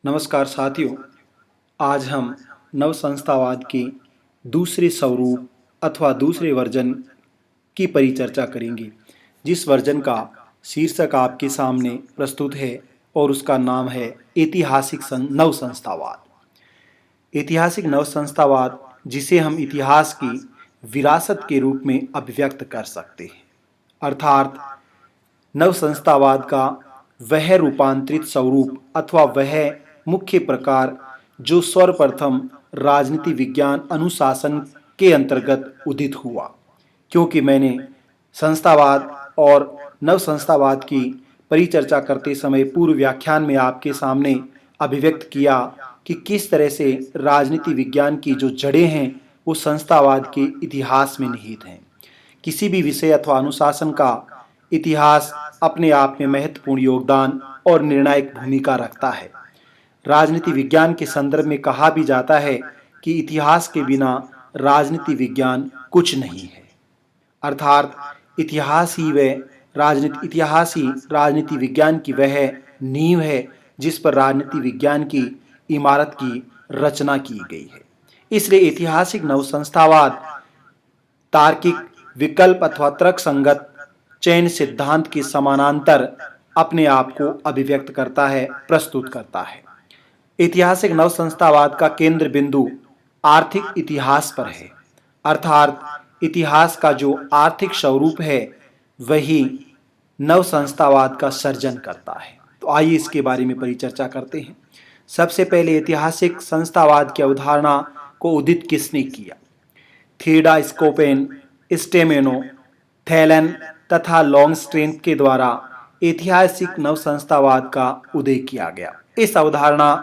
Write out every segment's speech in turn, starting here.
नमस्कार साथियों। आज हम नव संस्थावाद के दूसरे स्वरूप अथवा दूसरे वर्जन की परिचर्चा करेंगे, जिस वर्जन का शीर्षक आपके सामने प्रस्तुत है और उसका नाम है ऐतिहासिक नव संस्थावाद। ऐतिहासिक नव संस्थावाद, जिसे हम इतिहास की विरासत के रूप में अभिव्यक्त कर सकते हैं, अर्थात नव संस्थावाद का वह रूपांतरित स्वरूप अथवा वह मुख्य प्रकार जो सर्वप्रथम राजनीति विज्ञान अनुशासन के अंतर्गत उदित हुआ। क्योंकि मैंने संस्थावाद और नव संस्थावाद की परिचर्चा करते समय पूर्व व्याख्यान में आपके सामने अभिव्यक्त किया कि किस तरह से राजनीति विज्ञान की जो जड़ें हैं वो संस्थावाद के इतिहास में निहित हैं। किसी भी विषय अथवा अनुशासन का इतिहास अपने आप में महत्वपूर्ण योगदान और निर्णायक भूमिका रखता है। राजनीति विज्ञान के संदर्भ में कहा भी जाता है कि इतिहास के बिना राजनीति विज्ञान कुछ नहीं है, अर्थात इतिहास ही राजनीति विज्ञान की वह नींव है जिस पर राजनीति विज्ञान की इमारत की रचना की गई है। इसलिए ऐतिहासिक नवसंस्थावाद तार्किक विकल्प अथवा तर्क संगत चयन सिद्धांत के समानांतर अपने आप को अभिव्यक्त करता है, प्रस्तुत करता है। ऐतिहासिक नवसंस्थावाद का केंद्र बिंदु आर्थिक इतिहास पर है, अर्थात इतिहास का जो आर्थिक स्वरूप है वही नवसंस्थावाद का सर्जन करता है। तो आइए इसके बारे में परिचर्चा करते हैं। सबसे पहले ऐतिहासिक संस्थावाद की अवधारणा को उदित किसने किया? थीडा स्कोपेन, स्टेमेनो, थैलन तथा लॉन्गस्ट्रेंथ के द्वारा ऐतिहासिक नवसंस्थावाद का उदय किया गया। इस अवधारणा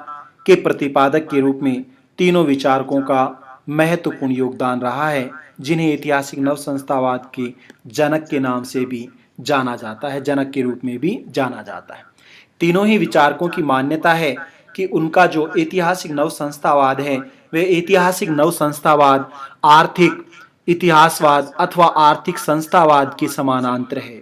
के प्रतिपादक के रूप में तीनों विचारकों का महत्वपूर्ण योगदान रहा है, जिन्हें ऐतिहासिक नवसंस्थावाद के जनक के नाम से भी जाना जाता है, जनक के रूप में भी जाना जाता है। तीनों ही विचारकों की मान्यता है कि उनका जो ऐतिहासिक नवसंस्थावाद है वह ऐतिहासिक नवसंस्थावाद आर्थिक इतिहासवाद अथवा आर्थिक संस्थावाद के समानांतर है।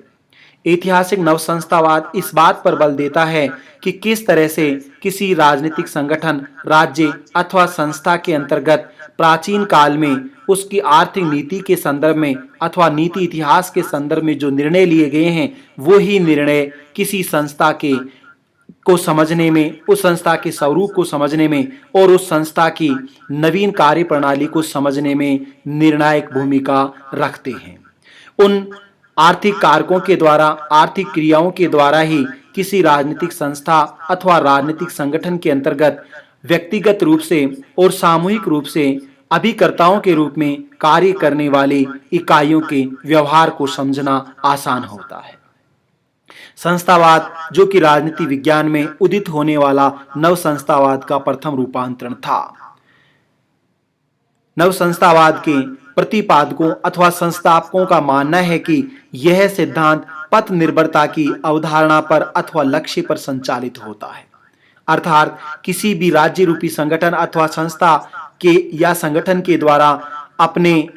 ऐतिहासिक नवसंस्थावाद इस बात पर बल देता है कि किस तरह से किसी राजनीतिक संगठन, राज्य अथवा संस्था के अंतर्गत प्राचीन काल में उसकी आर्थिक नीति के संदर्भ में अथवा नीति इतिहास के संदर्भ में जो निर्णय लिए गए हैं वो ही निर्णय किसी संस्था के को समझने में, उस संस्था के स्वरूप को समझने में और उस संस्था की नवीन कार्य प्रणाली को समझने में निर्णायक भूमिका रखते हैं। उन आर्थिक कारकों के द्वारा, आर्थिक क्रियाओं के द्वारा ही किसी राजनीतिक संस्था अथवा राजनीतिक संगठन के अंतर्गत व्यक्तिगत रूप से और सामूहिक रूप से अभिकर्ताओं के रूप में कार्य करने वाली इकाइयों के व्यवहार को समझना आसान होता है। संस्थावाद, जो कि राजनीति विज्ञान में उदित होने वाला नव संस्थावाद का प्रथम रूपांतरण था। नव संस्थावाद के प्रतिपादकों अथवा संस्थापकों का मानना है कि यह सिद्धांत पथ निर्भरता की अवधारणा पर अथवा लक्ष्य पर संचालित होता है, अर्थात किसी भी राज्य रूपी संगठन अथवा संस्था के या संगठन के द्वारा अपने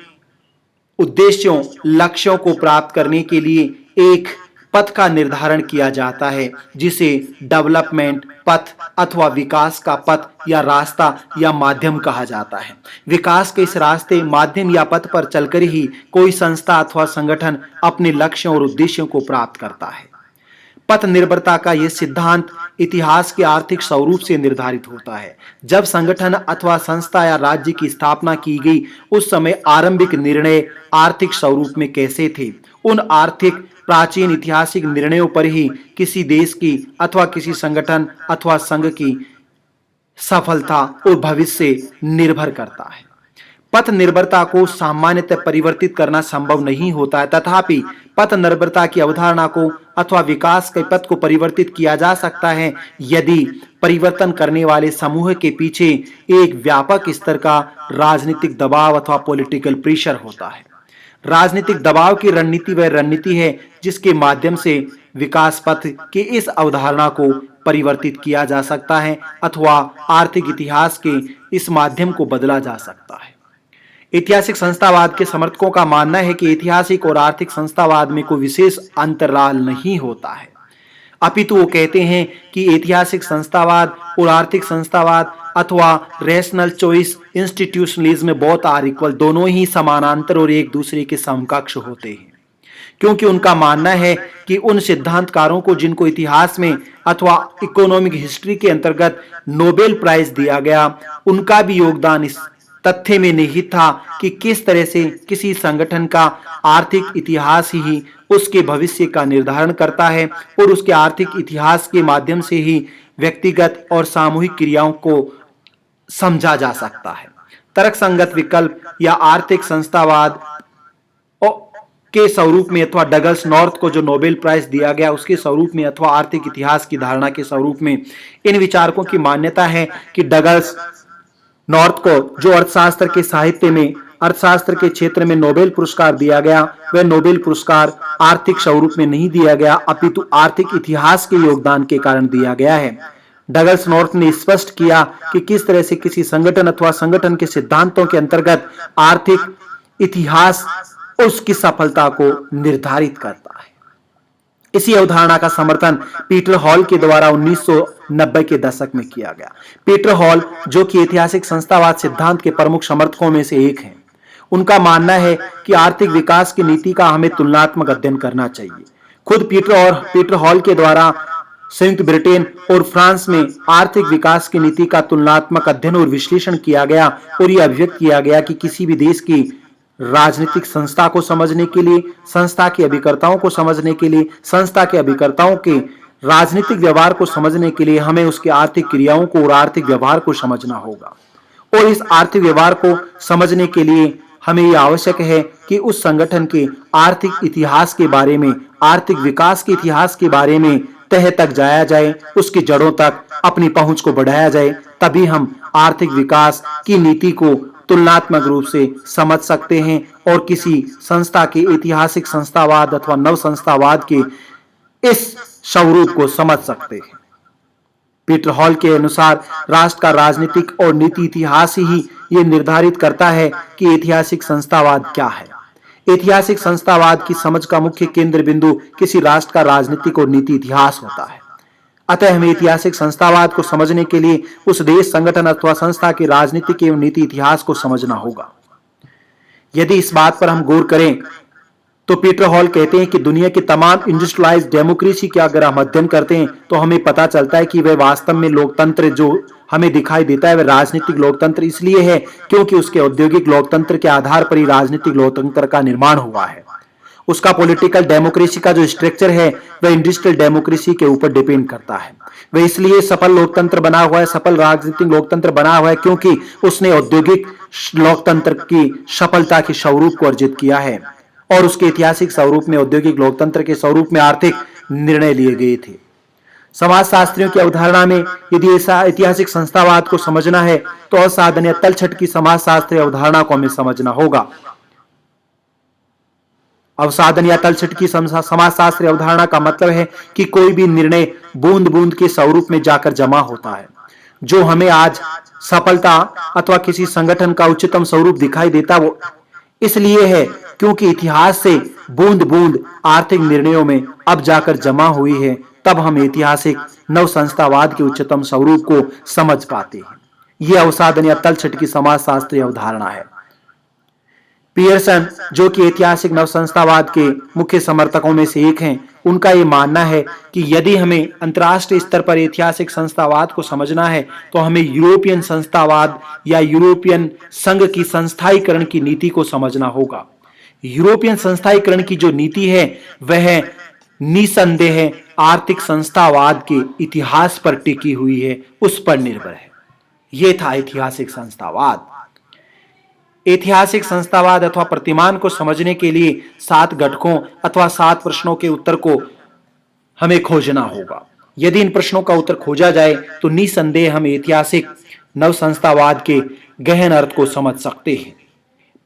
उद्देश्यों, लक्ष्यों को प्राप्त करने के लिए एक पथ का निर्धारण किया जाता है, जिसे डेवलपमेंट पथ अथवा विकास का पथ या रास्ता या माध्यम कहा जाता है। विकास के इस रास्ते, माध्यम या पथ पर चलकर ही कोई संस्था अथवा संगठन अपने लक्ष्यों और उद्देश्यों को प्राप्त करता है। पथ निर्भरता का यह सिद्धांत इतिहास के आर्थिक स्वरूप से निर्धारित होता है। जब संगठन अथवा संस्था या राज्य की स्थापना की गई, उस समय आरंभिक निर्णय आर्थिक स्वरूप में कैसे थे? उन आर्थिक प्राचीन ऐतिहासिक निर्णयों पर ही किसी देश की अथवा किसी संगठन अथवा संघ की सफलता और भविष्य निर्भर करता है। पथ निर्भरता को सामान्यतः परिवर्तित करना संभव नहीं होता है, तथापि पथ निर्भरता की अवधारणा को अथवा विकास के पथ को परिवर्तित किया जा सकता है यदि परिवर्तन करने वाले समूह के पीछे एक व्यापक स्तर का राजनीतिक दबाव अथवा पॉलिटिकल प्रेशर होता है। राजनीतिक दबाव की रणनीति वह रणनीति है जिसके माध्यम से विकास पथ की इस अवधारणा को परिवर्तित किया जा सकता है अथवा आर्थिक इतिहास के इस माध्यम को बदला जा सकता है। ऐतिहासिक संस्थावाद के समर्थकों का मानना है कि ऐतिहासिक और आर्थिक संस्थावाद में कोई विशेष अंतराल नहीं होता है। अपितु वो कहते हैं कि ऐतिहासिक संस्थावाद और आर्थिक संस्थावाद अथवा रेशनल चॉइस इंस्टीट्यूशनलिज्म में बोथ आर इक्वल, दोनों ही समानांतर और एक दूसरे के समकक्ष होते हैं, क्योंकि उनका मानना है कि उन सिद्धांतकारों को जिनको इतिहास में अथवा इकोनॉमिक हिस्ट्री के अंतर्गत नोबेल प्राइज दिया गया, उनका भी योगदान इस तथ्य में निहित था कि किस तरह से किसी संगठन का आर्थिक इतिहास ही उसके भविष्य का निर्धारण करता है और उसके आर्थिक इतिहास के माध्यम से ही व्यक्तिगत और सामूहिक क्रियाओं को समझा जा सकता है। तर्कसंगत विकल्प या आर्थिक संस्थावाद के स्वरूप में अथवा डगलस नॉर्थ को जो नोबेल प्राइज दिया गया उसके स्वरूप में अथवा आर्थिक इतिहास की धारणा के स्वरूप में इन विचारकों की मान्यता है कि डगलस नॉर्थ को जो अर्थशास्त्र के साहित्य में अर्थशास्त्र के क्षेत्र में नोबेल पुरस्कार दिया गया, वह नोबेल पुरस्कार आर्थिक स्वरूप में नहीं दिया गया अपितु आर्थिक इतिहास के योगदान के कारण दिया गया है। डगलस नॉर्थ ने स्पष्ट किया कि किस तरह से किसी संगठन अथवा संगठन के सिद्धांतों के अंतर्गत आर्थिक इतिहास उसकी सफलता को निर्धारित करता है। इसी अवधारणा का समर्थन पीटर हॉल के द्वारा 1990 के दशक में किया गया। पीटर हॉल, जो कि ऐतिहासिक संस्थावाद सिद्धांत के प्रमुख समर्थकों में से एक हैं, उनका मानना है कि आर्थिक विकास की नीति का हमें तुलनात्मक अध्ययन करना चाहिए। खुद पीटर हॉल के द्वारा संयुक्त ब्रिटेन और फ्रांस में आर्थिक विकास की नीति का तुलनात्मक अध्ययन और विश्लेषण किया गया और यह अभिव्यक्त किया गया कि किसी भी देश की राजनीतिक संस्था को समझने के लिए, संस्था के अभिकर्ताओं को समझने के लिए, संस्था के अभिकर्ताओं के राजनीतिक व्यवहार को समझने के लिए हमें उसके आर्थिक क्रियाओं को और आर्थिक व्यवहार को समझना होगा। और इस आर्थिक व्यवहार को समझने के लिए हमें यह आवश्यक है कि उस संगठन के आर्थिक इतिहास के बारे में, आर्थिक विकास के इतिहास के बारे में तह तक जाया जाए, उसकी जड़ों तक अपनी पहुंच को बढ़ाया जाए, तभी हम आर्थिक विकास की नीति को तुलनात्मक रूप से समझ सकते हैं और किसी संस्था के ऐतिहासिक संस्थावाद अथवा नव संस्थावाद के इस स्वरूप को समझ सकते हैं। पीटर हॉल के अनुसार राष्ट्र का राजनीतिक और नीति इतिहास ही यह निर्धारित करता है कि ऐतिहासिक संस्थावाद क्या है। ऐतिहासिक संस्थावाद की समझ का मुख्य केंद्र बिंदु किसी राष्ट्र का राजनीतिक और नीति इतिहास होता है। अतः हमें ऐतिहासिक संस्थावाद को समझने के लिए उस देश, संगठन अथवा संस्था के राजनीतिक एवं नीति इतिहास को समझना होगा। यदि इस बात पर हम गौर करें तो पीटर हॉल कहते हैं कि दुनिया की तमाम इंडस्ट्रियलाइज्ड डेमोक्रेसी का अगर हम अध्ययन करते हैं तो हमें पता चलता है कि वह वास्तव में लोकतंत्र जो हमें दिखाई देता है वह राजनीतिक लोकतंत्र इसलिए है क्योंकि उसके औद्योगिक लोकतंत्र के आधार पर ही राजनीतिक लोकतंत्र का निर्माण हुआ है। उसका पॉलिटिकल डेमोक्रेसी का जो स्ट्रक्चर है वह इंडस्ट्रियल डेमोक्रेसी के ऊपर डिपेंड करता है। वह इसलिए सफल लोकतंत्र बना हुआ है, सफल राजनीतिक लोकतंत्र बना हुआ है क्योंकि उसने औद्योगिक लोकतंत्र की सफलता के स्वरूप को अर्जित किया है और उसके ऐतिहासिक स्वरूप में, औद्योगिक लोकतंत्र के स्वरूप में आर्थिक निर्णय लिए गए थे। समाजशास्त्रियों की अवधारणा में यदि ऐसा ऐतिहासिक संस्थावाद को समझना है तो असाधन या तलछट की समाजशास्त्रीय अवधारणा को हमें समझना होगा। अवसाधन या तलछट की समाजशास्त्रीय अवधारणा का मतलब है कि कोई भी निर्णय बूंद बूंद के स्वरूप में जाकर जमा होता है। जो हमें आज सफलता अथवा किसी संगठन का उच्चतम स्वरूप दिखाई देता वो इसलिए है क्योंकि इतिहास से बूंद बूंद आर्थिक निर्णयों में अब जाकर जमा हुई है, तब हम ऐतिहासिक नव संस्थावाद के उच्चतम स्वरूप को समझ पाते हैं। यह अवसाधन या तलछट की समाजशास्त्रीय अवधारणा है। पियर्सन, जो कि ऐतिहासिक नवसंस्थावाद के मुख्य समर्थकों में से एक हैं, उनका यह मानना है कि यदि हमें अंतर्राष्ट्रीय स्तर पर ऐतिहासिक संस्थावाद को समझना है तो हमें यूरोपियन संस्थावाद या यूरोपियन संघ की संस्थाईकरण की नीति को समझना होगा। यूरोपियन संस्थाईकरण की जो नीति है वह निसंदेह आर्थिक संस्थावाद के इतिहास पर टिकी हुई है, उस पर निर्भर है। यह था ऐतिहासिक संस्थावाद। ऐतिहासिक संस्थावाद अथवा प्रतिमान को समझने के लिए 7 घटकों अथवा 7 प्रश्नों के उत्तर को हमें खोजना होगा। यदि इन प्रश्नों का उत्तर खोजा जाए तो निसंदेह हम ऐतिहासिक नवसंस्थावाद के गहन अर्थ को समझ सकते हैं।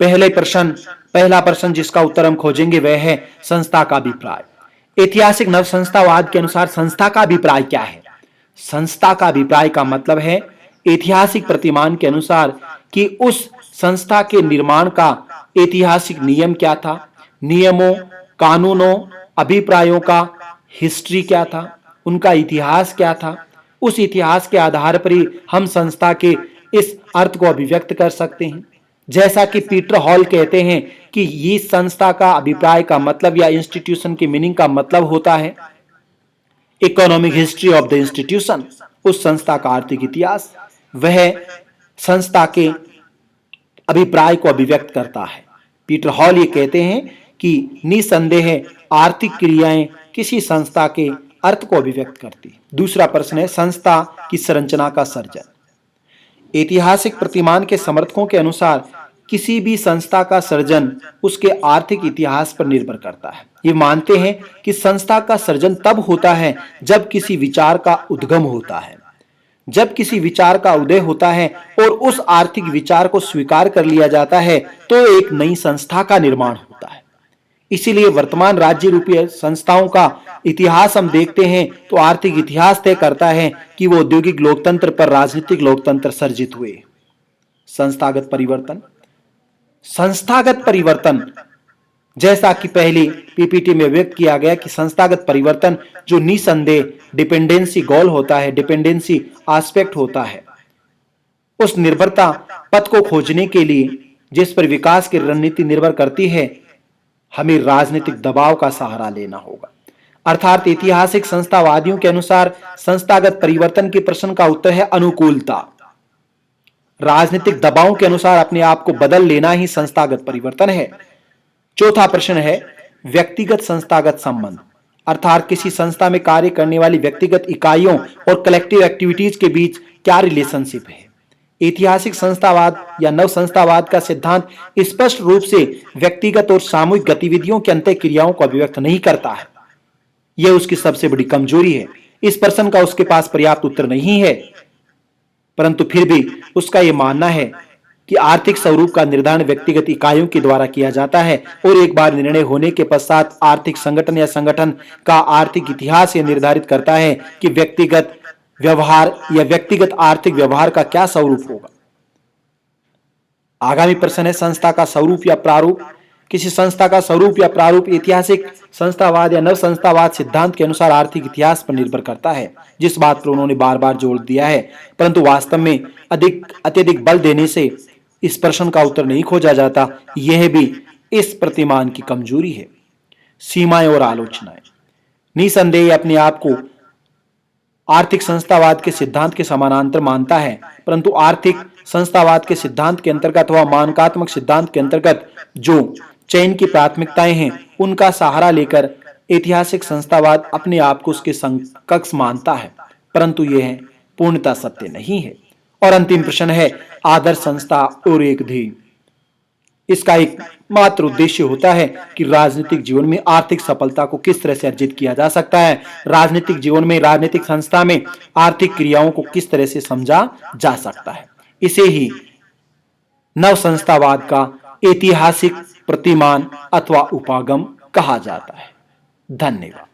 पहला प्रश्न जिसका उत्तर हम खोजेंगे वह है संस्था का अभिप्राय। ऐतिहासिक नवसंस्थावाद के अनुसार संस्था का अभिप्राय क्या है? संस्था का अभिप्राय का मतलब है ऐतिहासिक प्रतिमान के अनुसार कि उस संस्था के निर्माण का ऐतिहासिक नियम क्या था, नियमों, कानूनों, अभिप्रायों का हिस्ट्री क्या था, उनका इतिहास क्या था, उस इतिहास के आधार पर ही हम संस्था के इस अर्थ को अभिव्यक्त कर सकते हैं। जैसा कि पीटर हॉल कहते हैं कि इस संस्था का अभिप्राय का मतलब या इंस्टीट्यूशन की मीनिंग का मतलब होता है economic history of the institution, उस संस्था का आर्थिक इतिहास। वह संस्था के अभिप्राय को अभिव्यक्त करता है। पीटर हॉल ये कहते हैं कि निसंदेह आर्थिक क्रियाएं किसी संस्था के अर्थ को अभिव्यक्त करती है। दूसरा प्रश्न है संस्था की संरचना का सर्जन। ऐतिहासिक प्रतिमान के समर्थकों के अनुसार किसी भी संस्था का सर्जन उसके आर्थिक इतिहास पर निर्भर करता है। ये मानते हैं कि संस्था का सर्जन तब होता है जब किसी विचार का उद्गम होता है, जब किसी विचार का उदय होता है और उस आर्थिक विचार को स्वीकार कर लिया जाता है तो एक नई संस्था का निर्माण होता है। इसीलिए वर्तमान राज्य रूपी संस्थाओं का इतिहास हम देखते हैं तो आर्थिक इतिहास तय करता है कि वो औद्योगिक लोकतंत्र पर राजनीतिक लोकतंत्र सर्जित हुए। संस्थागत परिवर्तन। संस्थागत परिवर्तन, जैसा कि पहले पीपीटी में व्यक्त किया गया कि संस्थागत परिवर्तन जो निसंदेह डिपेंडेंसी गोल होता है, डिपेंडेंसी एस्पेक्ट होता है, उस निर्भरता पथ को खोजने के लिए जिस पर विकास की रणनीति निर्भर करती है, हमें राजनीतिक दबाव का सहारा लेना होगा। अर्थात ऐतिहासिक संस्थावादियों के अनुसार संस्थागत परिवर्तन के प्रश्न का उत्तर है अनुकूलता। राजनीतिक दबाव के अनुसार अपने आप को बदल लेना ही संस्थागत परिवर्तन है। चौथा प्रश्न है व्यक्तिगत संस्थागत संबंध, अर्थात किसी संस्था में कार्य करने वाली व्यक्तिगत इकाइयों और कलेक्टिव एक्टिविटीज के बीच क्या रिलेशनशिप है। ऐतिहासिक संस्थावाद या नव संस्थावाद का सिद्धांत स्पष्ट रूप से व्यक्तिगत और सामूहिक गतिविधियों के अंतः क्रियाओं को अभिव्यक्त नहीं करता है। यह उसकी सबसे बड़ी कमजोरी है। इस प्रश्न का उसके पास पर्याप्त उत्तर नहीं है, परंतु फिर भी उसका यह मानना है कि आर्थिक स्वरूप का निर्धारण व्यक्तिगत इकाइयों के द्वारा किया जाता है और एक बार निर्णय होने के पश्चात आर्थिक संगठन या संगठन का आर्थिक इतिहास यह निर्धारित करता है कि व्यक्तिगत व्यवहार या व्यक्तिगत आर्थिक व्यवहार का क्या स्वरूप होगा। आगामी प्रश्न है संस्था का स्वरूप या प्रारूप। किसी संस्था का स्वरूप या प्रारूप ऐतिहासिक संस्थावाद या नव संस्थावाद सिद्धांत के अनुसार आर्थिक इतिहास पर निर्भर करता है, जिस बात पर उन्होंने बार बार जोर दिया है, परंतु वास्तव में अत्यधिक बल देने से इस प्रश्न का उत्तर नहीं खोजा जाता। यह भी इस प्रतिमान की कमजोरी है। सीमाएं और आलोचनाएं। निसंदेह अपने आप को आर्थिक संस्थावाद के सिद्धांत के समानांतर मानता है, परंतु आर्थिक संस्थावाद के सिद्धांत के अंतर्गत व मानकात्मक सिद्धांत के अंतर्गत जो चयन की प्राथमिकताएं हैं उनका सहारा लेकर ऐतिहासिक संस्थावाद अपने आप को उसके समकक्ष मानता है, परंतु यह पूर्णतः सत्य नहीं है। और अंतिम प्रश्न है आदर्श संस्था और एक ध्येय। इसका एक मात्र उद्देश्य होता है कि राजनीतिक जीवन में आर्थिक सफलता को किस तरह से अर्जित किया जा सकता है, राजनीतिक जीवन में राजनीतिक संस्था में आर्थिक क्रियाओं को किस तरह से समझा जा सकता है। इसे ही नव संस्थावाद का ऐतिहासिक प्रतिमान अथवा उपागम कहा जाता है। धन्यवाद।